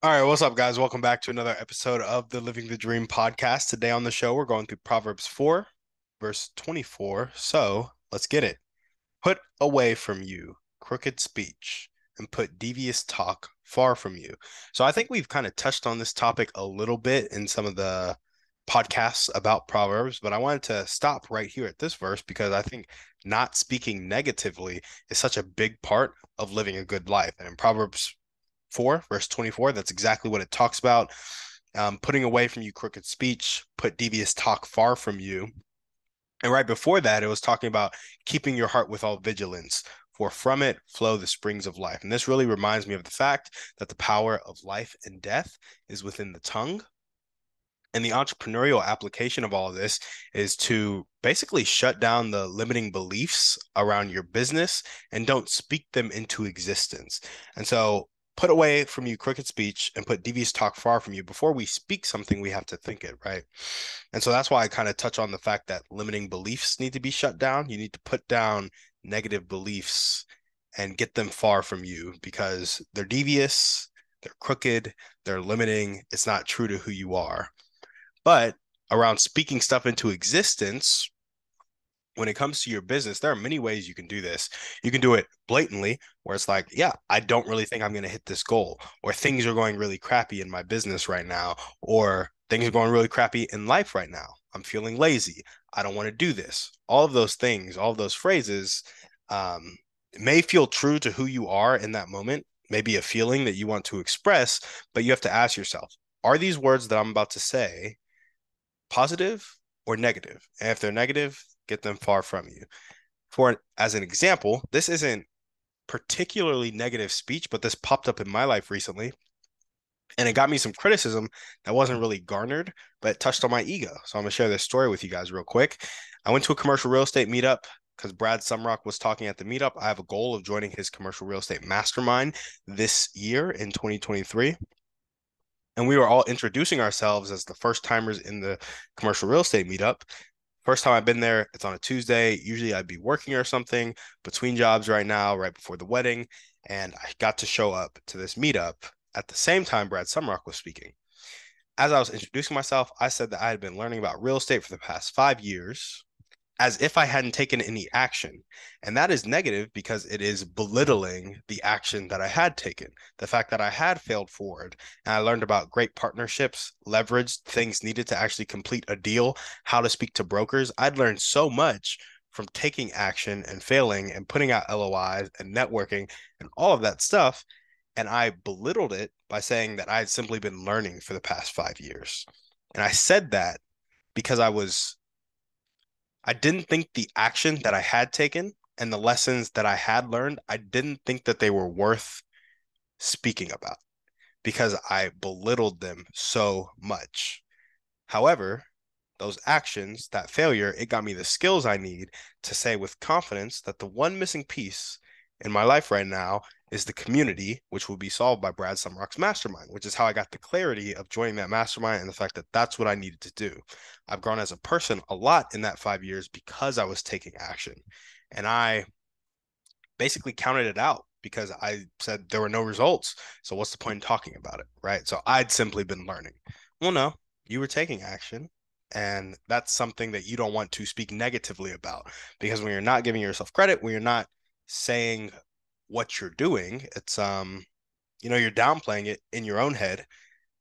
All right, what's up, guys? Welcome back to another episode of the Living the Dream podcast. Today on the show, we're going through Proverbs 4, verse 24. So let's get it. Put away from you crooked speech and put devious talk far from you. So I think we've kind of touched on this topic a little bit in some of the podcasts about Proverbs, but I wanted to stop right here at this verse because I think not speaking negatively is such a big part of living a good life. And in Proverbs 4, verse 24, that's exactly what it talks about. Putting away from you crooked speech, put devious talk far from you. And right before that, it was talking about keeping your heart with all vigilance, for from it flow the springs of life. And this really reminds me of the fact that the power of life and death is within the tongue. And the entrepreneurial application of all of this is to basically shut down the limiting beliefs around your business and don't speak them into existence. And so put away from you crooked speech and put devious talk far from you. Before we speak something, we have to think it, right? And so that's why I kind of touch on the fact that limiting beliefs need to be shut down. You need to put down negative beliefs and get them far from you because they're devious, they're crooked, they're limiting. It's not true to who you are. But around speaking stuff into existence, when it comes to your business, there are many ways you can do this. You can do it blatantly, where it's like, yeah, I don't really think I'm going to hit this goal, or things are going really crappy in my business right now, or things are going really crappy in life right now. I'm feeling lazy. I don't want to do this. All of those things, all of those phrases may feel true to who you are in that moment, maybe a feeling that you want to express, but you have to ask yourself, are these words that I'm about to say positive or negative? And if they're negative, get them far from you. For as an example, this isn't particularly negative speech, but this popped up in my life recently. And it got me some criticism that wasn't really garnered, but it touched on my ego. So I'm gonna share this story with you guys real quick. I went to a commercial real estate meetup because Brad Sumrock was talking at the meetup. I have a goal of joining his commercial real estate mastermind this year in 2023. And we were all introducing ourselves as the first timers in the commercial real estate meetup. First time I've been there, it's on a Tuesday. Usually I'd be working or something between jobs right now, right before the wedding. And I got to show up to this meetup at the same time Brad Sumrock was speaking. As I was introducing myself, I said that I had been learning about real estate for the past 5 years as if I hadn't taken any action. And that is negative because it is belittling the action that I had taken, the fact that I had failed forward. And I learned about great partnerships, leveraged things needed to actually complete a deal, how to speak to brokers. I'd learned so much from taking action and failing and putting out LOIs and networking and all of that stuff. And I belittled it by saying that I had simply been learning for the past 5 years. And I said that because I didn't think the action that I had taken and the lessons that I had learned, I didn't think that they were worth speaking about because I belittled them so much. However, those actions, that failure, it got me the skills I need to say with confidence that the one missing piece in my life right now is the community, which will be solved by Brad Sumrock's mastermind, which is how I got the clarity of joining that mastermind and the fact that that's what I needed to do. I've grown as a person a lot in that 5 years because I was taking action. And I basically counted it out because I said there were no results. So what's the point in talking about it? Right. So I'd simply been learning. Well, no, you were taking action. And that's something that you don't want to speak negatively about because when you're not giving yourself credit, when you're not saying what you're doing, you're downplaying it in your own head,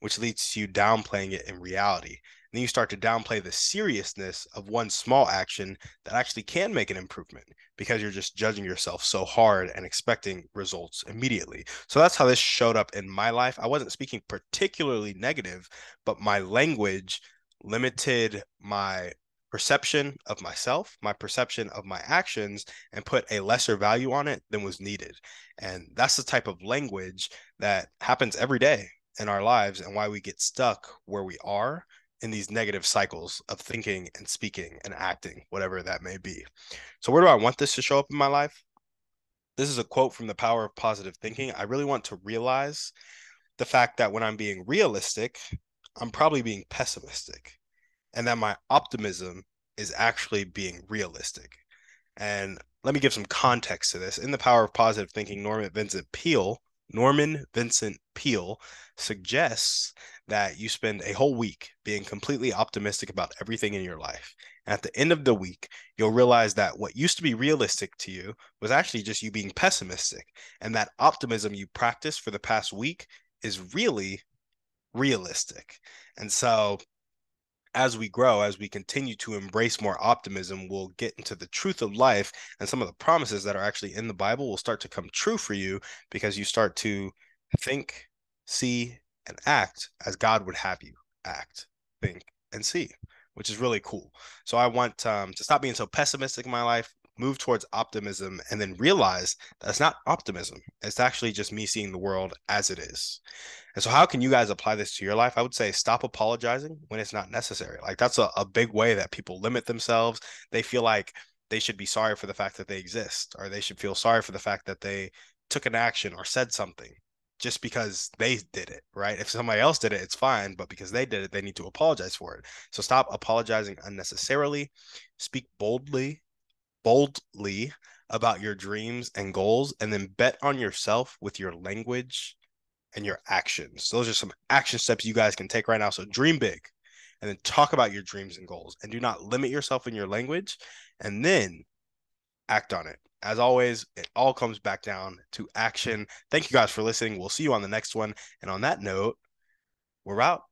which leads to you downplaying it in reality. And then you start to downplay the seriousness of one small action that actually can make an improvement because you're just judging yourself so hard and expecting results immediately. So that's how this showed up in my life. I wasn't speaking particularly negative, but my language limited my perception of myself, my perception of my actions, and put a lesser value on it than was needed. And that's the type of language that happens every day in our lives and why we get stuck where we are in these negative cycles of thinking and speaking and acting, whatever that may be. So, where do I want this to show up in my life? This is a quote from The Power of Positive Thinking. I really want to realize the fact that when I'm being realistic, I'm probably being pessimistic, and that my optimism is actually being realistic. And let me give some context to this. In The Power of Positive Thinking, Norman Vincent Peale Norman Vincent Peale suggests that you spend a whole week being completely optimistic about everything in your life. And at the end of the week, you'll realize that what used to be realistic to you was actually just you being pessimistic. And that optimism you practiced for the past week is really realistic. And so as we grow, as we continue to embrace more optimism, we'll get into the truth of life, and some of the promises that are actually in the Bible will start to come true for you because you start to think, see, and act as God would have you act, think, and see, which is really cool. So I want to stop being so pessimistic in my life, move towards optimism, and then realize that it's not optimism. It's actually just me seeing the world as it is. And so, how can you guys apply this to your life? I would say stop apologizing when it's not necessary. Like, that's a big way that people limit themselves. They feel like they should be sorry for the fact that they exist, or they should feel sorry for the fact that they took an action or said something just because they did it, right? If somebody else did it, it's fine, but because they did it, they need to apologize for it. So, stop apologizing unnecessarily. Speak boldly about your dreams and goals, and then bet on yourself with your language and your actions. Those are some action steps you guys can take right now. So dream big and then talk about your dreams and goals and do not limit yourself in your language and then act on it. As always, it all comes back down to action. Thank you guys for listening. We'll see you on the next one. And on that note, we're out.